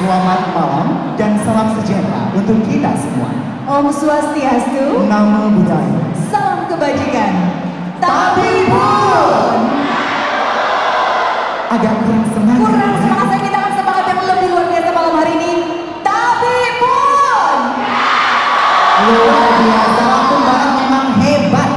Selamat malam dan salam sejahtera untuk kita semua. Om Swastiastu, Namo Buddhaya. salam kebajikan. Tapi pun agak kurang semangat. Kurang semangat, saya mintakan semangat yang lebih luar biasa malam hari ini. Tapi pun Luar biasa, Lampung Barat memang hebat.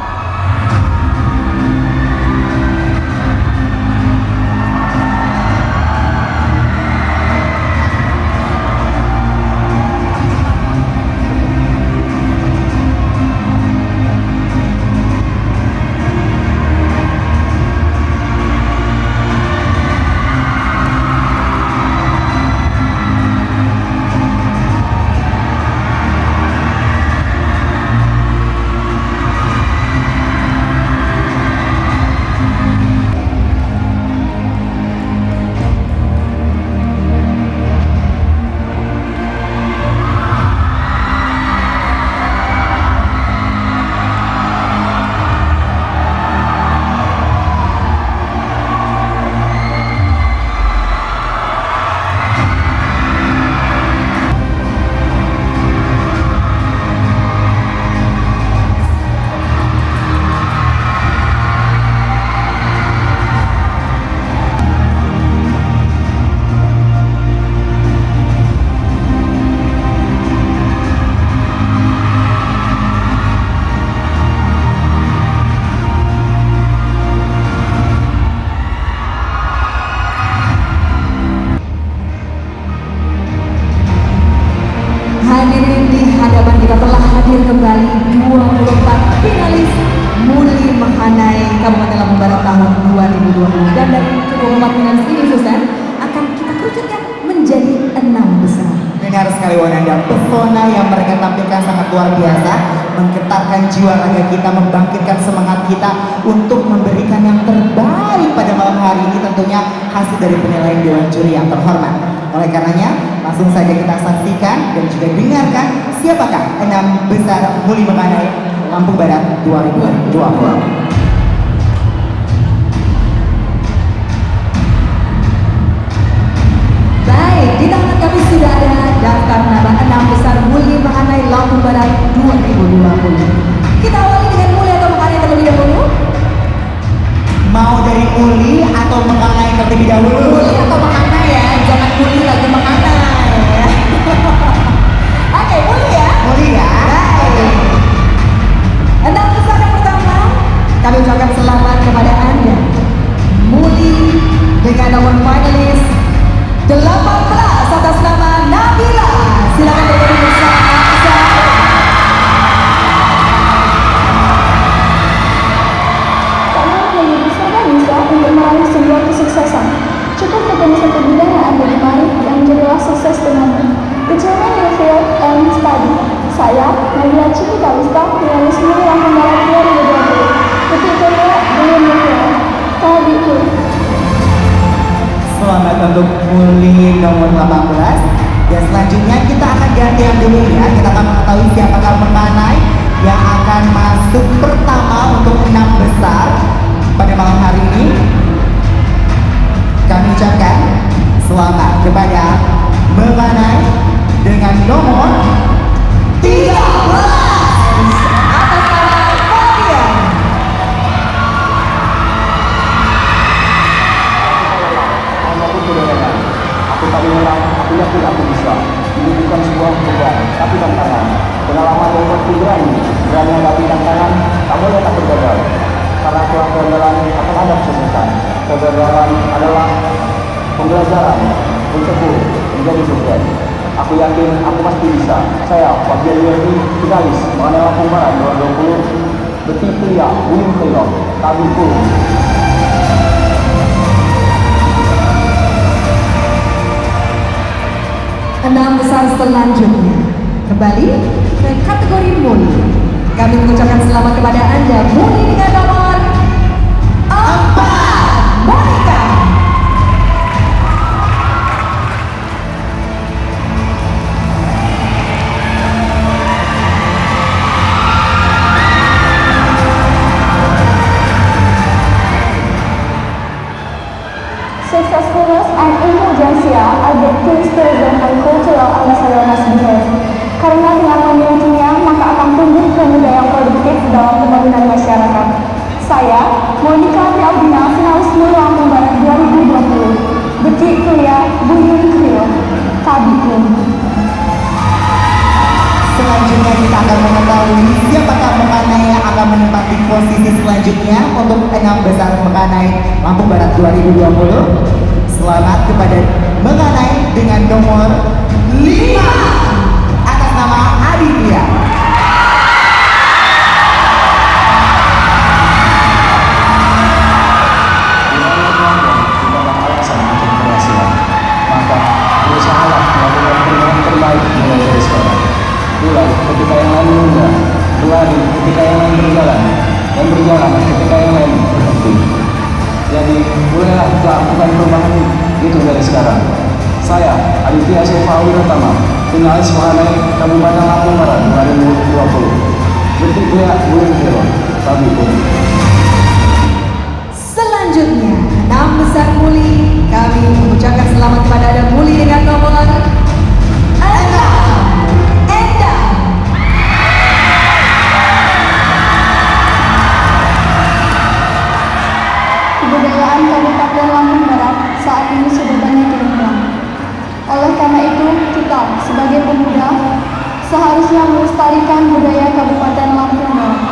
hadirin di hadapan kita telah hadir kembali 24 finalis Muli Mahanai Kabupaten Lampung Barat tahun 2020, dan dari kedua finalis ini Susan akan kita kerucutkan menjadi 6 besar. Benar sekali Wananda, pesona yang mereka tampilkan sangat luar biasa, menggetarkan jiwa raga kita, membangkitkan semangat kita untuk memberikan yang terbaik pada malam hari ini, tentunya hasil dari penilaian Dewan Juri yang terhormat. Oleh karenanya, langsung saja kita saksikan dan juga dengarkan siapakah 6 besar Muli Mahanai Lampung Barat 2020. Baik, di tangan kami sudah ada daftar nama 6 besar Muli Mahanai Lampung Barat 2020. Kita awali dengan Muli atau Mahanai terlebih dahulu. Mau dari Muli atau Mahanai terlebih dahulu? Muli atau Mahanai ya, jangan Muli lagi Mahanai ya. Oke, Muli ya. Muli ya. Baik. 6 besar yang pertama, kami ucapkan selamat kepada Anda. Muli dengan nomor finalis 18 atas nama Nabila. Silakan berdiri bersama Nabila. Karena menjadi besar dan bisa untuk meraih sebuah kesuksesan. Cukup ketemu satu bidang yang ada di mari yang jadilah sukses denganmu. Determine your field and study. Saya, Nabila Ciki Kalista, finalis Muli Lampung Barat 2020. Ketik kedua, belum memulai. Tapi pun. Selamat untuk Muli nomor 18. Dan selanjutnya kita akan gantian dulu ya. Kita akan mengetahui siapakah Mahanai yang akan masuk pertama untuk 6 besar pada malam hari ini. Kami ucapkan selamat kepada Mahanai dengan nomor 13 Atas nama Fabian. Apapun kebenaran, aku tak menyerah, aku yakin aku bisa. Ini bukan sebuah beban, tapi tantangan. Pengalaman yang membuatku berani hadapi tantangan, tak boleh tak gagal. Karena setelah kegagalan akan ada kesuksesan. Kegagalan adalah pembelajaran untukku menjadi sukses. Aku yakin aku pasti bisa. Saya, Fabian Yurdi, finalis Mahanai Lampung Barat 2020. Beti pria, Bulim Khilaf, Tabiku. 6 besar selanjutnya kembali ke kategori Muli. Kami mengucapkan selamat kepada Anda Muli dengan nomor 4 Monica. Successfulness and intelligentsia are the two spirits of Jaminan Masyarakat. Saya, Monica Audina, finalis Mulu Lampung Barat 2020. Becik Kuliah Buyun Krio, Kabitun. Selanjutnya kita akan mengetahui siapakah Mekanai yang akan menempati posisi selanjutnya untuk 6 besar Mekanai Lampung Barat 2020. Selamat kepada Mekanai dengan nomor 5 atas nama Aditya. Ketika yang lain menunda, berlari ketika yang lain berjalan, dan berjalan ketika yang lain berhenti. Jadi, mulailah melakukan perubahan itu dari sekarang. Saya, Aditya Sefa Wiratama, finalis Mekanai Kabupaten Lampung Barat 2020. Detik Kuliah Buyun Krio, Kabitun. Selanjutnya, 6 besar Muli, kami mengucapkan selamat kepada ada Muli dengan nomor 6. Kebudayaan Kabupaten Lampung Barat saat ini sudah banyak berkembang. Oleh karena itu, kita sebagai pemuda seharusnya melestarikan budaya Kabupaten Lampung Barat.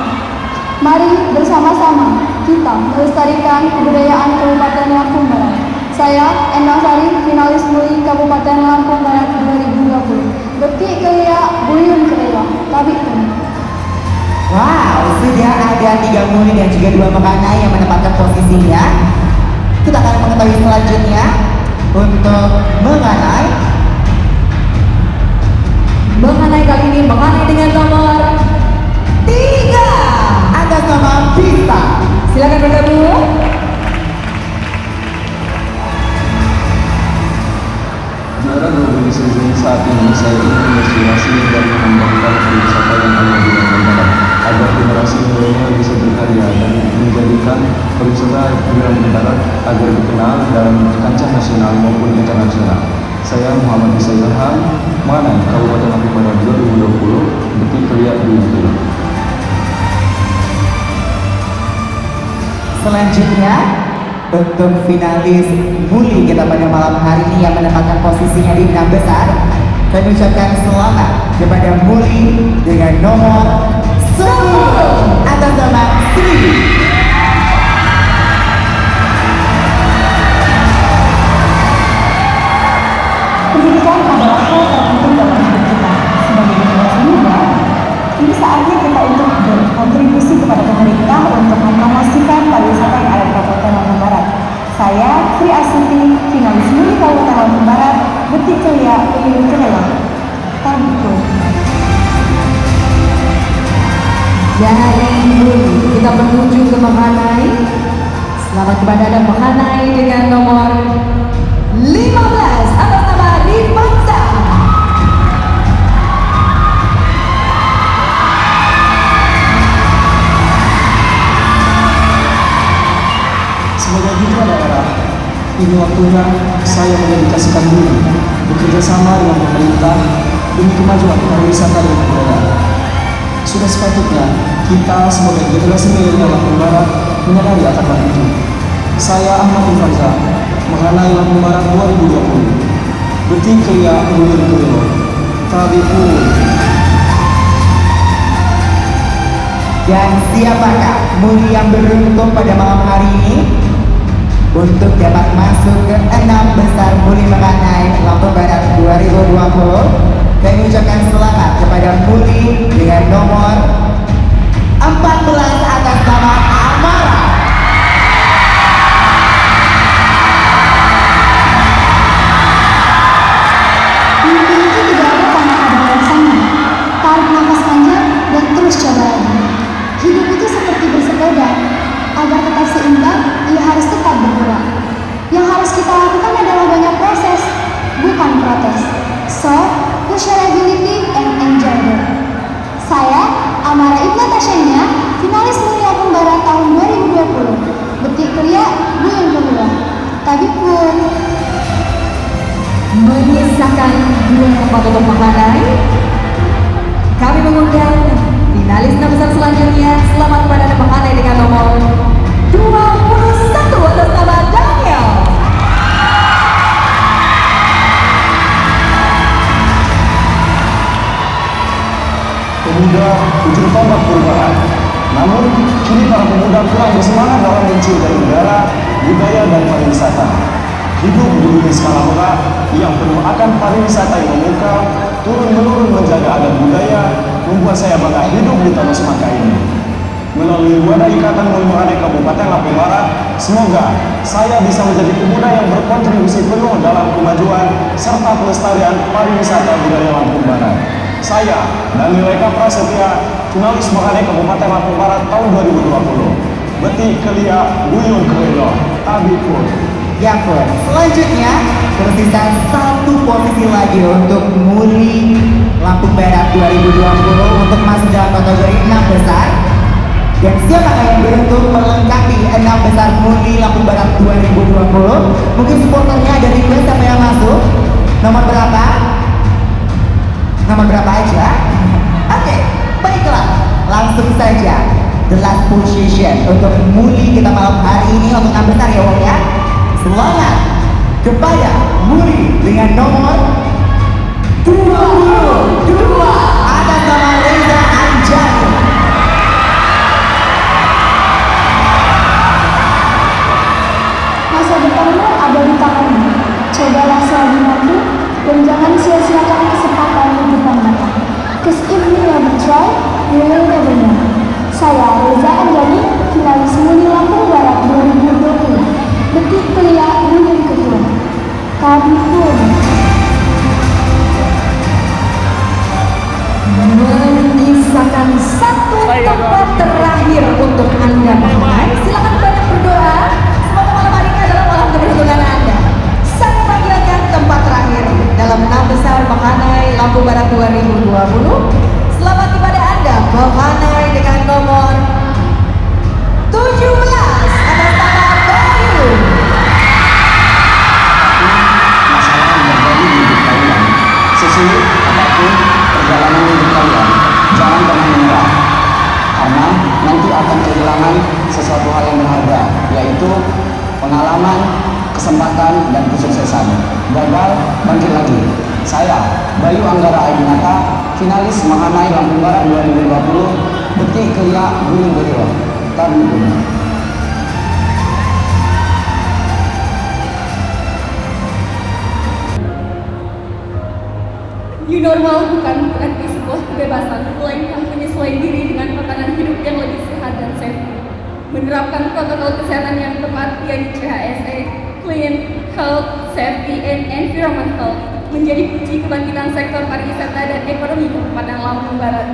Mari bersama-sama kita melestarikan kebudayaan Kabupaten Lampung Barat. Saya, Endang Sari, finalis Muli Kabupaten Lampung Barat 2020. Betik Kuliah Buyun Krio, Kabitun. Wow, sudah ada 3 Muli dan juga 2 Mekanai yang menempatkan posisinya. Kita akan mengetahui selanjutnya untuk Mekanai. Mengenai kali ini, mengenai dengan nomor 3 Atas nama Bita. silakan bergabung. Juara globalisasi saat ini saya ingin menginspirasi dan mengembangkan pariwisata yang ada di Lampung Barat agar generasi milenial bisa berkarya dan menjadikan pariwisata di Lampung Barat agar dikenal dalam kancah nasional maupun internasional. Saya Muhammad Bisa Ilham, Mekanai Kabupaten Lampung Barat 2020, Betik Kuliah Buyun Krio. Selanjutnya untuk finalis Muli kita pada malam hari ini yang menempatkan posisinya di 6 besar, kami ucapkan selamat kepada Muli dengan nomor 10 atas nama Sri. Pendidikan adalah hal terpenting dalam hidup kita. Sebagai generasi muda, ini saatnya kita untuk berkontribusi kepada pemerintah untuk mempromosikan pariwisata yang ada di Kabupaten Lampung Barat. Saya, Sri Astuti, finalis Muli Kabupaten Lampung Barat, Betik Kuliah Buyun Krio, Kabitun. Dari Muli, kita menuju ke Mekanai. Selamat kepada ada Mekanai dengan nomor 15 atas nama Rifansa. Sebagai putra daerah, ini waktunya saya mendedikasikan diri bekerja sama dengan pemerintah demi kemajuan pariwisata dan kebudayaan. Sudah sepatutnya kita sebagai generasi milenial Lampung Barat menyadari akan hal itu. Saya Ahmad Ifanza, Mekanai Lampung Barat 2020. Betik Kuliah Buyun Krio, Kabitun. Dan siapakah Muli yang beruntung pada malam hari ini untuk dapat masuk ke 6 besar Muli Mekanai Lampung Barat 2020? Kami ucapkan selamat kepada Muli dengan nomor 14 atas nama Amara. Mimpi itu tidak ada tanpa ada alasannya. Tarik nafas panjang dan terus coba lagi. Hidup itu seperti bersepeda. Agar tetap seimbang, ia harus tetap bergerak. Yang harus kita lakukan adalah banyak proses, bukan protes. So, push your ability and enjoy it. Saya, Amara Ibnu Tasyanya, finalis Muli Lampung Barat tahun 2020. Betik Kuliah Buyun Krio, Kabitun. Menyisakan 2 tempat untuk Mekanai, kami mengundang Finalis 6 besar selanjutnya, selamat kepada Mahane dengan nomor 21 atas nama Daniel. Pemuda ujung tombak perubahan. Namun, kini para pemuda kurang bersemangat dalam mencintai negara, budaya, dan pariwisata. Hidup di dunia skala besar yang penuh akan pariwisata yang memukau, turun-menurun menjaga adat budaya, membuat saya bangga hidup di tanah semangka ini. Melalui wadah Ikatan Mulimani Kabupaten Lampung Barat, semoga saya bisa menjadi pemuda yang berkontribusi penuh dalam kemajuan serta pelestarian pariwisata budaya Lampung Barat. Saya, Daniel Eka Prasetya, finalis Mahane Kabupaten Lampung Barat tahun 2020. Beti Kelia Buyung Kelelo, Tabi Pun. Ya pun, selanjutnya tersisa satu posisi lagi untuk Muli Lampung Barat 2020 untuk masuk dalam kategori 6 besar. Dan siapakah yang beruntung melengkapi 6 besar Muli Lampung Barat 2020? Mungkin supporternya ada request siapa yang masuk? Nomor berapa? Nomor berapa aja? Oke, baiklah, langsung saja the last position untuk Muli kita malam hari ini untuk 6 besar ya Wong ya. Selamat kepada Muli dengan nomor 22 atas nama Reza Anjani. Masa depanmu ada di tanganmu. Cobalah selalu mampu dan jangan sia-siakan kesempatan di depan mata. Cause if you never try, you will never know. Saya Reza Anjani, finalis Muli Lampung Barat 2020. Detik Kelia Buyung Kelelo, Tabi Pun. Menyisakan satu tempat terakhir untuk Anda pemain. Silakan banyak berdoa. Semoga malam hari ini adalah malam keberuntungan Anda. Saya panggilkan tempat terakhir dalam 6 besar Mahane Lampung Barat 2020. Selamat kepada Anda, Mahane dengan nomor 17 atas nama Bayu. Masalah yang terjadi di hidup kalian, sesulit apapun perjalanan hidup kalian, jangan pernah menyerah. Karena nanti akan kehilangan sesuatu hal yang berharga, yaitu pengalaman, kesempatan, dan kesuksesan. Gagal, bangkit lagi. Saya, Bayu Anggara Aidinata, finalis Mahane Lampung Barat 2020, Beti Kelia Buyung Kelelo, Tabi Pun. New normal bukan berarti sebuah kebebasan, melainkan penyesuaian diri dengan tatanan hidup yang lebih sehat dan safety. Menerapkan protokol kesehatan yang tepat, yaitu CHSE, Clean, Health, Safety, and Environmental, menjadi kunci kebangkitan sektor pariwisata dan ekonomi Kabupaten Lampung Barat.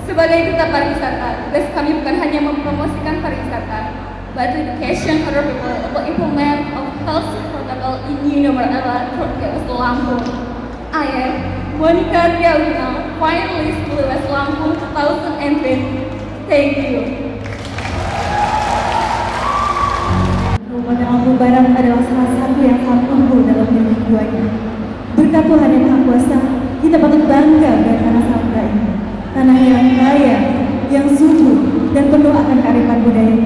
Sebagai duta pariwisata, tugas kami bukan hanya mempromosikan pariwisata, but education other people about implement of health protocol in new normal era throughout Lampung. I am Monica Rialina, finalist West Lampung 2020. Thank you. Kabupaten Lampung Barat adalah salah satu yang sangat unggul dalam diri keduanya. Berkat Tuhan yang Maha Kuasa, kita patut bangga dengan tanah Sangka ini. Tanah yang kaya, yang subur, dan penuh akan kearifan budaya.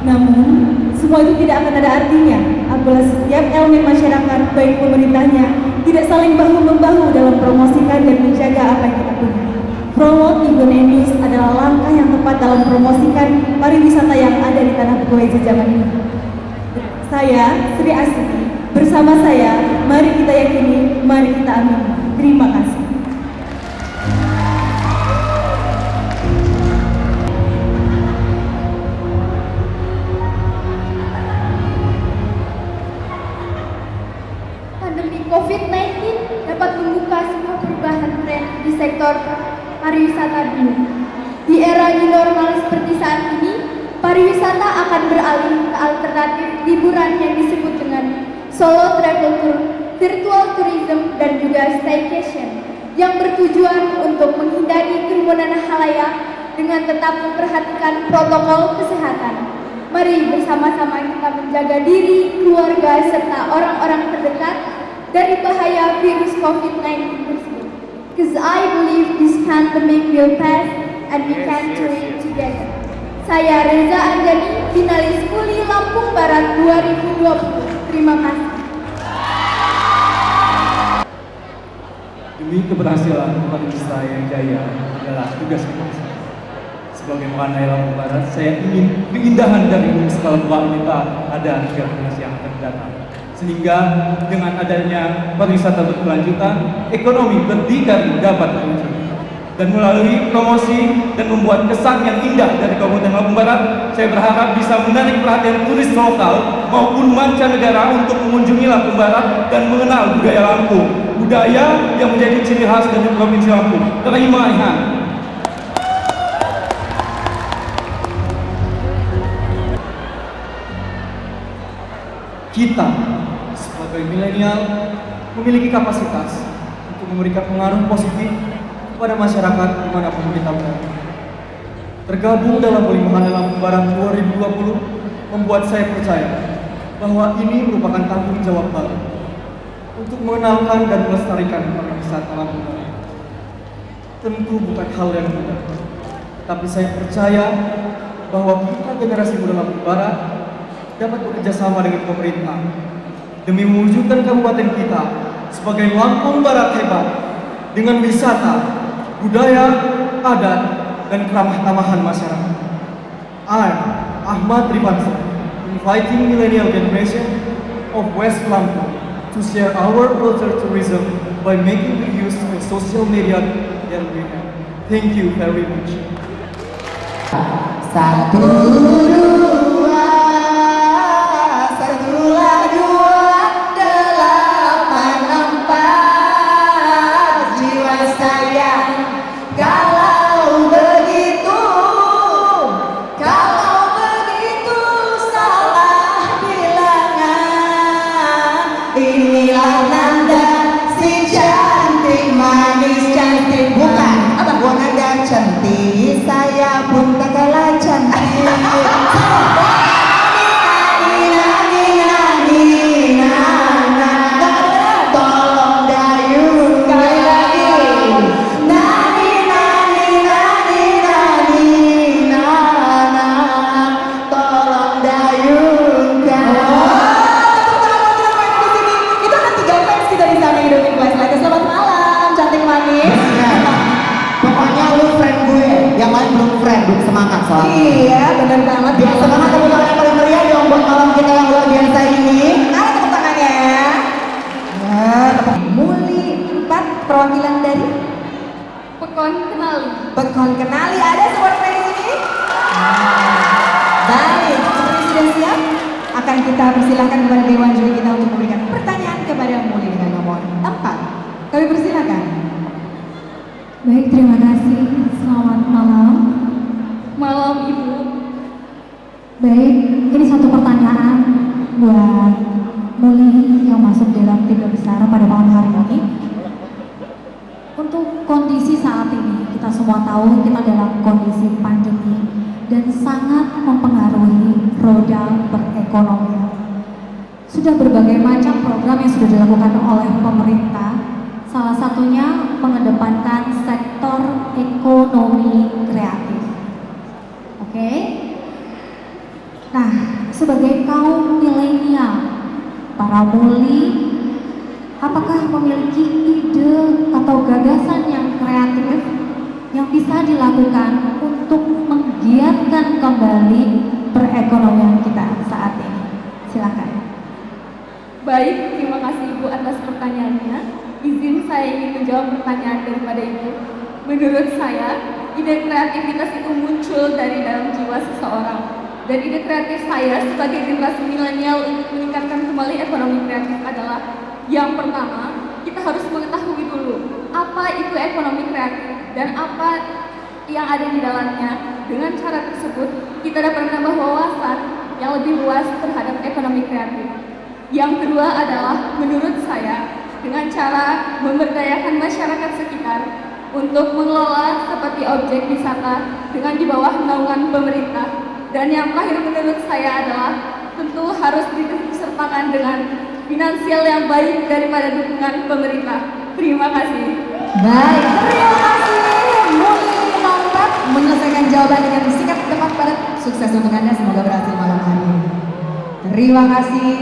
Namun, semua itu tidak akan ada artinya apabila setiap elemen masyarakat, baik pemerintahnya, tidak saling bahu-membahu dalam promosikan dan menjaga apa yang kita punya. Promote Indonesia adalah langkah yang tepat dalam promosikan pariwisata yang ada di tanah Pegawai Jajaman ini. Saya, Sri Astuti, bersama saya, mari kita yakini, mari kita amini. Terima kasih. Pandemi COVID-19 dapat membuka sebuah perubahan tren di sektor pariwisata dunia. Di era new normal seperti saat ini, pariwisata akan beralih ke alternatif liburan yang disebut dengan solo travel tour, virtual tourism, dan juga staycation yang bertujuan untuk menghindari kerumunan halayak dengan tetap memperhatikan protokol kesehatan. Mari bersama-sama kita menjaga diri, keluarga, serta orang-orang terdekat dari bahaya virus COVID-19 tersebut. Because I believe this pandemic will pass and we can do it together. Saya Reza Anjani, finalis Kuli Lampung Barat 2020. Terima kasih. Demi keberhasilan Universitas yang jaya adalah tugas kita. Sebagai Muhanai Lampung Barat, saya ingin keindahan dari skala kita ada di generasi yang akan datang. Sehingga dengan adanya pariwisata berkelanjutan, ekonomi berdikari dapat terwujud. Dan melalui promosi dan membuat kesan yang indah dari Kabupaten Lampung Barat, saya berharap bisa menarik perhatian turis lokal maupun mancanegara untuk mengunjungi Lampung Barat dan mengenal budaya Lampung, budaya yang menjadi ciri khas dari Provinsi Lampung. Terima kasih. Kita sebagai milenial memiliki kapasitas untuk memberikan pengaruh positif kepada masyarakat dimanapun kita berada. Tergabung dalam Muli Muhanai Lampung Barat 2020 membuat saya percaya bahwa ini merupakan tanggung jawab baru untuk mengenalkan dan melestarikan pariwisata Lampung Barat. Tentu bukan hal yang mudah, tapi saya percaya bahwa kita generasi muda Lampung Barat dapat bekerja sama dengan pemerintah demi mewujudkan kabupaten kita sebagai Lampung Barat hebat dengan wisata, budaya, adat, dan keramah-tamahan masyarakat. I, Ahmad Rifansa, inviting millennial generation of West Lampung to share our culture tourism by making the use of social media that we have. Thank you very much. 1, 2, 1, 2, 8, 4 jiwa sayang. Kalau begitu salah bilangan. Inilah nanda si cantik manis cantik. Bukan, nanda cantik, saya pun tak kalah cantik. Tolong dayung sekali lagi. Tolong dayungkan. Itu ada 3 fans kita di sana hidupin flashlight. Selamat malam, cantik manis. Pokoknya lu friend gue, yang lain belum friend, belum semangat soalnya. Iya, benar banget. Biar semangat tepuk tangan yang paling meriah dong buat malam kita yang luar biasa ini. Ada tepuk tangannya. Muli 4 perwakilan dari Pekon Kenali. Bekon Kenali. Ada support di sini? Baik, seperti sudah siap, akan kita persilahkan kepada Dewan Juri kita untuk memberikan pertanyaan kepada Muli dengan nomor 4. Kami persilahkan. Baik, terima kasih. Selamat malam. Malam Ibu. Baik, ini satu pertanyaan buat Muli yang masuk dalam tim besar pada malam hari ini. Untuk kondisi saat ini, kita semua tahu kita dalam kondisi pandemi dan sangat mempengaruhi roda perekonomian. Sudah berbagai macam program yang sudah dilakukan oleh pemerintah, salah satunya mengedepankan sektor ekonomi kreatif. Oke? Nah, sebagai kaum milenial, para Muli, apakah memiliki ide atau gagasan yang kreatif yang bisa dilakukan untuk menggiatkan kembali perekonomian kita saat ini? Silakan. Baik, terima kasih Ibu atas pertanyaannya. Izin saya ingin menjawab pertanyaan daripada Ibu. Menurut saya, ide kreativitas itu muncul dari dalam jiwa seseorang. Dan ide kreatif saya sebagai generasi milenial untuk meningkatkan kembali ekonomi kreatif adalah yang pertama, kita harus mengetahui dulu apa itu ekonomi kreatif dan apa yang ada di dalamnya. Dengan cara tersebut, kita dapat menambah wawasan yang lebih luas terhadap ekonomi kreatif. Yang kedua adalah, menurut saya, dengan cara memberdayakan masyarakat sekitar untuk mengelola seperti objek wisata dengan di bawah naungan pemerintah. Dan yang terakhir menurut saya adalah tentu harus disertakan dengan finansial yang baik daripada dukungan pemerintah. Terima kasih. Baik, terima kasih. Muli nomor menyampaikan jawaban dengan singkat tepat padat. Sukses untuk Anda, semoga berhasil malam hari ini. Terima kasih.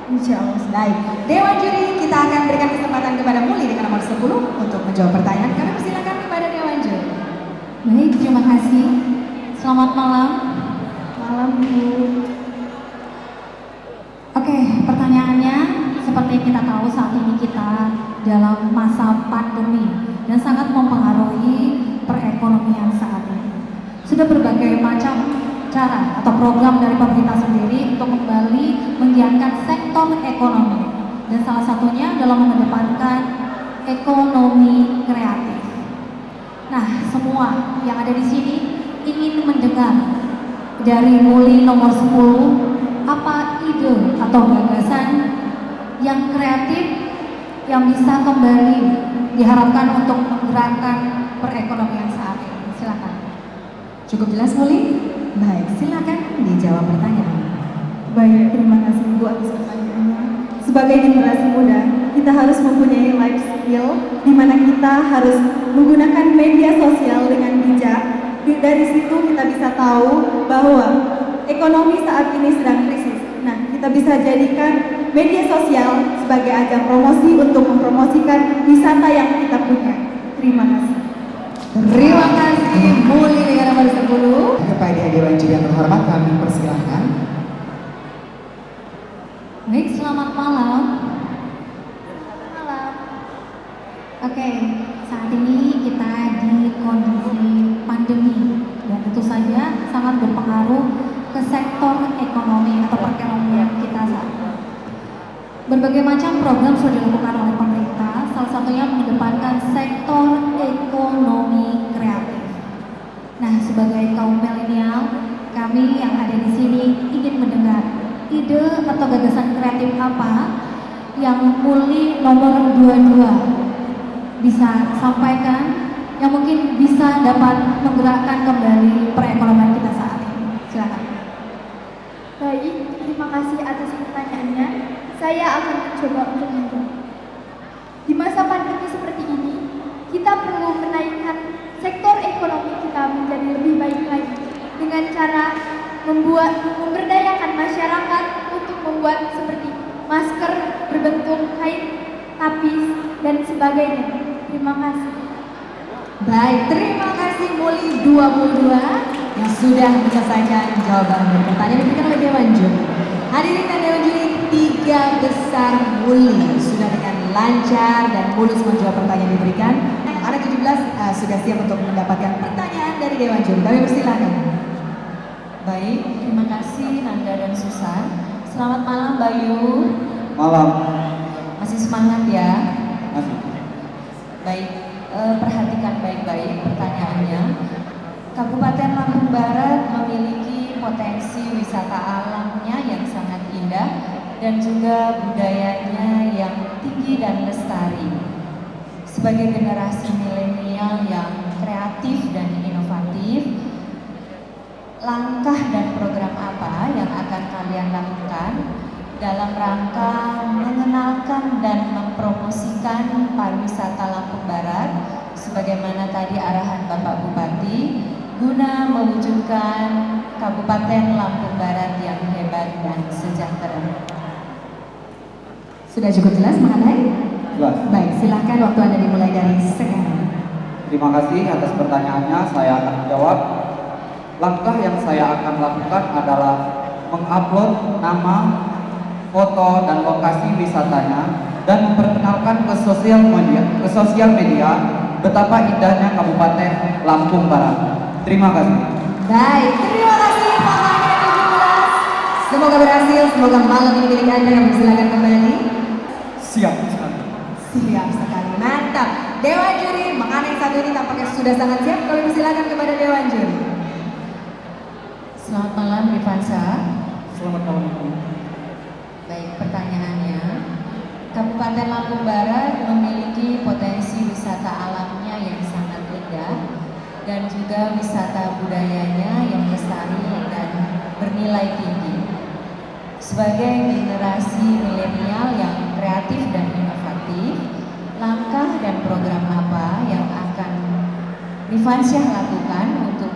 Insya Allah. Baik, Dewan Juri, kita akan berikan kesempatan kepada Muli dengan nomor 10 untuk menjawab pertanyaan. Kami persilakan kepada Dewan Juri. Baik, terima kasih. Selamat malam. Malam, Bu. Oke, pertanyaannya seperti yang kita tahu saat ini kita dalam masa pandemi dan sangat mempengaruhi perekonomian saat ini. Sudah berbagai macam cara atau program dari pemerintah sendiri untuk kembali menggiatkan sektor ekonomi dan salah satunya adalah mengedepankan ekonomi kreatif. Nah, semua yang ada di sini ingin mendengar dari Muli nomor 10, apa ide atau gagasan yang kreatif yang bisa kembali diharapkan untuk menggerakkan perekonomian saat ini. Silakan. Cukup jelas Muli? Baik, silakan dijawab pertanyaan. Baik, terima kasih Bu atas pertanyaannya. Sebagai generasi muda, kita harus mempunyai life skill di mana kita harus menggunakan media sosial dengan bijak. Dari situ kita bisa tahu bahwa ekonomi saat ini sedang krisis. Nah, kita bisa jadikan media sosial sebagai ajang promosi untuk mempromosikan wisata yang kita punya. Terima kasih. Terima kasih Muli dengan nomor 10. Kepada Dewan Juri yang terhormat, kami persilahkan. Baik, selamat malam. Malam. Oke, saat ini kita di kondisi pandemi dan tentu saja sangat berpengaruh ke sektor ekonomi atau perekonomian kita saat ini. Berbagai macam program sudah dilakukan oleh pemerintah, salah satunya mengedepankan sektor ekonomi kreatif. Nah, sebagai kaum milenial, kami yang ada di sini ingin mendengar ide atau gagasan kreatif apa yang Muli nomor 22 bisa sampaikan yang mungkin bisa dapat menggerakkan kembali perekonomian kita saat ini. Silakan. Baik, terima kasih atas pertanyaannya. Saya akan mencoba untuk menjawab. Di masa pandemi seperti ini, kita perlu menaikkan sektor ekonomi kita menjadi lebih baik lagi dengan cara memberdayakan masyarakat untuk membuat seperti masker berbentuk kain tapis dan sebagainya. Terima kasih. Baik, terima kasih Muli 22 yang sudah menyelesaikan jawaban dari pertanyaan yang diberikan oleh Dewan Juri. Hadirin dan Dewan Juri, 3 besar Muli sudah dengan lancar dan mulus menjawab pertanyaan yang diberikan. Ada 17 sudah siap untuk mendapatkan pertanyaan dari Dewan Juri. Kami persilakan. Baik, terima kasih Nanda dan Susan. Selamat malam Bayu. Malam. Masih semangat ya? Masih. Baik, perhatikan baik-baik pertanyaannya. Kabupaten Lampung Barat memiliki potensi wisata alamnya yang sangat indah dan juga budayanya yang tinggi dan lestari. Sebagai generasi milenial yang kreatif dan inovatif, langkah dan program apa yang akan kalian lakukan dalam rangka mengenalkan dan mempromosikan pariwisata Lampung Barat sebagaimana tadi arahan Bapak Bupati guna mewujudkan Kabupaten Lampung Barat yang hebat dan sejahtera? Sudah cukup jelas mengenai? Jelas. Baik, silahkan waktu Anda dimulai dari sekarang. Terima kasih atas pertanyaannya. Saya akan menjawab. Langkah yang saya akan lakukan adalah mengupload nama, foto, dan lokasi wisatanya dan memperkenalkan ke sosial media betapa indahnya Kabupaten Lampung Barat. Terima kasih. Baik, terima kasih Pak Hanya 17. Semoga berhasil, semoga malam ini milik Anda. Yang silakan kembali. Siap sekali. Siap sekali, mantap. Dewan Juri, mengenai yang satu ini tampaknya sudah sangat siap. Kami persilakan kepada Dewan Juri. Selamat malam Rifansa. Selamat malam Ibu. Baik, pertanyaannya, Kabupaten Lampung Barat memiliki potensi wisata alamnya yang sangat indah dan juga wisata budayanya yang lestari dan bernilai tinggi. Sebagai generasi milenial yang kreatif dan inovatif, langkah dan program apa yang akan Rifansyah lakukan untuk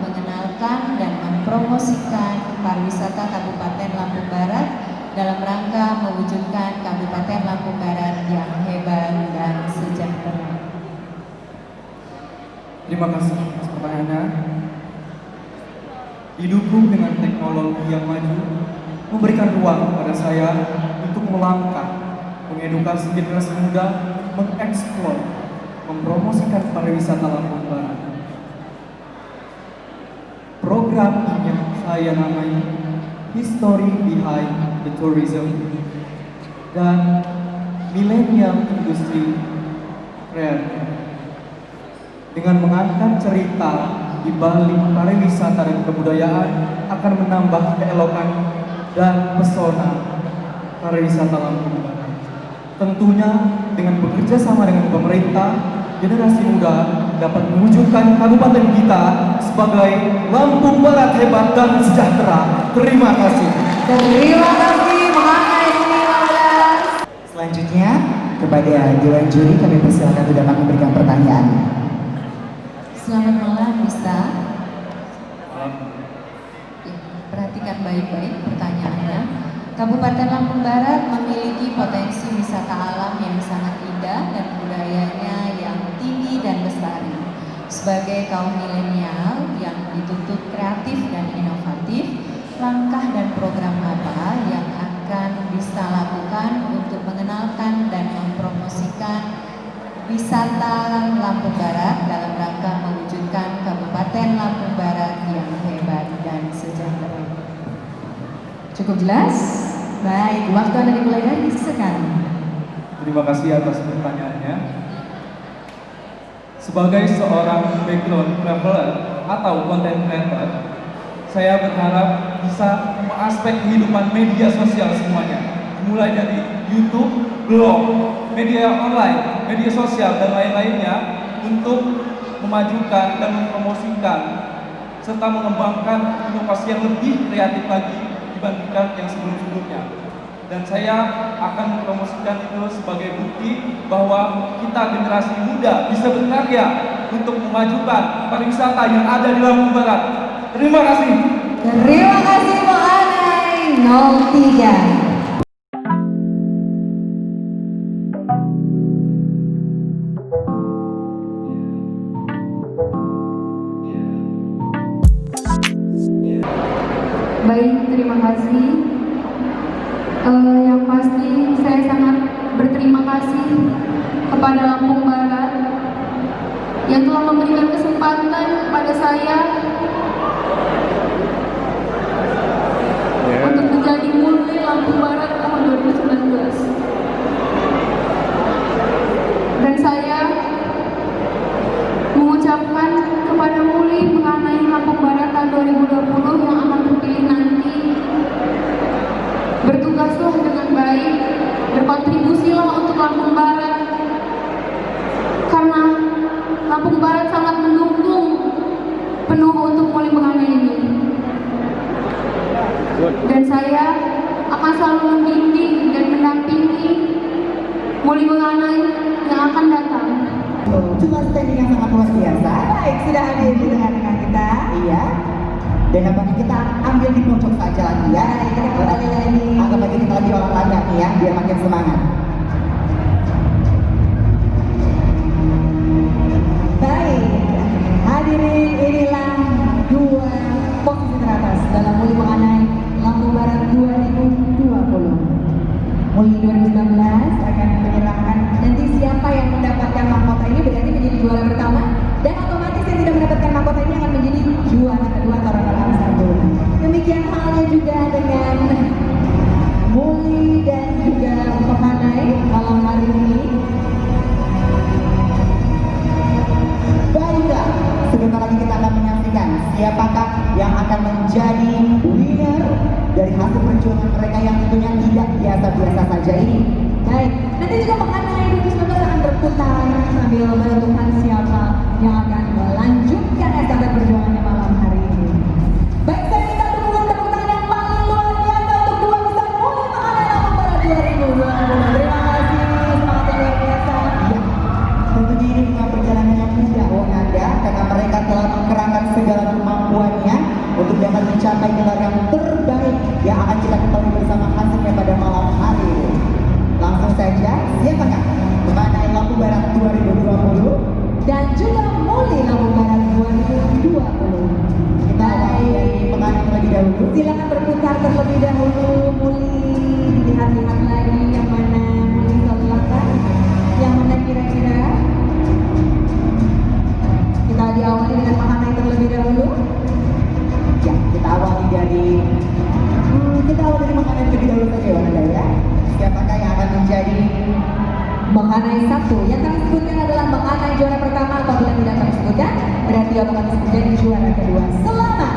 mempromosikan pariwisata Kabupaten Lampung Barat dalam rangka mewujudkan Kabupaten Lampung Barat yang hebat dan sejahtera. Terima kasih atas pertanyaannya. Didukung dengan teknologi yang maju, memberikan ruang kepada saya untuk melangkah, mengedukasi generasi muda, mengeksplor, mempromosikan pariwisata Lampung Barat. Program ini yang saya namai History Behind the Tourism dan Millennial Industry Creative, dengan mengangkat cerita di balik pariwisata dan kebudayaan akan menambah keelokan dan pesona pariwisata Lampung Barat. Tentunya dengan bekerja sama dengan pemerintah, generasi muda dapat mewujudkan kabupaten kita sebagai Lampung Barat hebat dan sejahtera. Terima kasih. Terima kasih mengenai 15. Selanjutnya kepada Dewan Juri kami persilakan untuk dapat memberikan pertanyaan. Selamat malam, Bisa. Perhatikan baik-baik pertanyaannya. Kabupaten Lampung Barat memiliki potensi wisata alam yang sangat indah dan budayanya yang tinggi dan lestari. Sebagai kaum milenial yang dituntut kreatif dan inovatif, langkah dan program apa yang akan bisa lakukan untuk mengenalkan dan mempromosikan wisata Lampung Barat dalam rangka mewujudkan Kabupaten Lampung Barat yang hebat dan sejahtera? Cukup jelas? Baik, waktu Anda dimulai dari sekarang. Terima kasih atas pertanyaannya. Sebagai seorang background traveler atau content creator, saya berharap bisa mengaspek kehidupan media sosial semuanya, mulai dari YouTube, blog, media online, media sosial, dan lain-lainnya untuk memajukan dan mempromosikan serta mengembangkan inovasi yang lebih kreatif lagi dibandingkan yang sebelum-sebelumnya. Dan saya akan mempromosikan itu sebagai bukti bahwa kita generasi muda bisa berkarya untuk memajukan pariwisata yang ada di Lampung Barat. Terima kasih. Terima kasih mengenai 03. Baik, terima kasih. Yang pasti saya sangat berterima kasih kepada Lampung Barat yang telah memberikan kesempatan kepada saya untuk menjadi Multi Lampung Barat tahun 2019. Dan saya mengucapkan kepada Muli mengenai Lampung Barat tahun 2020 yang akan terpilih nanti, bertugaslah dengan baik, berkontribusilah untuk Lampung Barat, karena Lampung Barat sangat mendukung penuh untuk Muli mengenai ini. Dan saya akan selalu membimbing dan mendampingi Muli mengenai yang akan datang. Cuma standing yang sangat luar biasa. Baik, sudah hadir di tengah-tengah kita. Iya. Dan nampaknya kita ambil di pojok saja lagi ya. Kita kembali lagi. Anggap aja kita lagi olahraga nih ya, biar makin semangat. Baik, hadirin, inilah dua posisi teratas dalam Muli mengenai Lampung Barat 2020. Muli 2019 akan menyerahkan nanti siapa yang mendapatkan mahkota ini berarti menjadi juara pertama, dan otomatis yang tidak mendapatkan mahkota ini akan menjadi juara kedua atau runner-up satu. Demikian halnya juga dengan Muli dan juga Pemanai malam hari ini. Baiklah, sebentar lagi kita akan menyaksikan siapakah yang akan menjadi winner dari hasil perjuangan mereka yang tentunya tidak biasa-biasa saja ini. Baik, nanti juga mengenai 2019 akan berputar sambil menentukan siapa yang akan melanjutkan estafet perjuangannya malam hari ini. Baik, saya minta dukungan tepuk tangan yang paling luar biasa untuk dua besar Muli mengenai Lampung Barat 2020. Terima kasih, semangat yang luar biasa. Ya, tentunya ini bukan perjalanan yang mudah, Wong Anda, karena mereka telah mengerahkan segala kemampuannya untuk dapat mencapai Memanai 1 yang kami sebutkan adalah menganai juara pertama. Apabila tidak kami sebutkan, berarti otomatis menjadi juara kedua. Selamat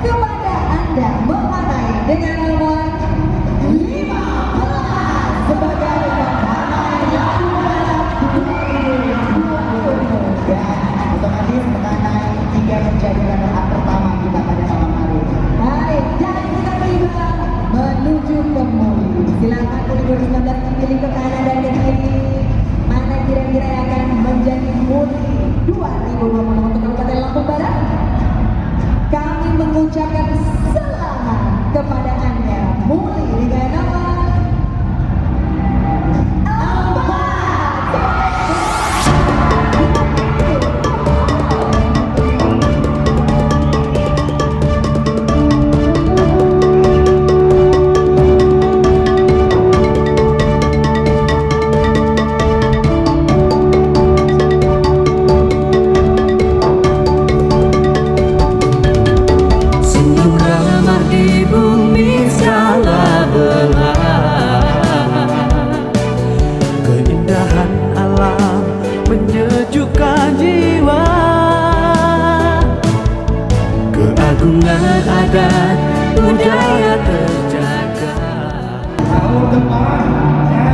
kepada Anda memanai dengan nomor 15 sebagai memanai yang Dan otomatis mengenai 3 menjadi runner-up pertama kita pada malam hari ini. Baik, dan kita tiba menuju ke Muli. Silakan Muli 2019 dipilih ke kanan dan ke kiri. Mana kira-kira yang akan menjadi Muli 2020 untuk Kabupaten Lampung Barat? Kami mengucapkan selamat kepada Anda Muli dengan nomor 4 budaya terjaga. Tahun depan ya,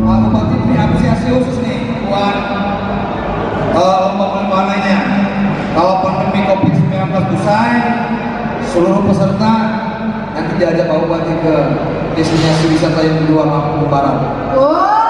Pak Bupati beri apresiasi khusus nih buat lomba pemanainya. Kalau pandemi COVID-19 usai, seluruh peserta nanti diajak Pak Bupati ke destinasi wisata yang kedua Lampung Barat. Oh,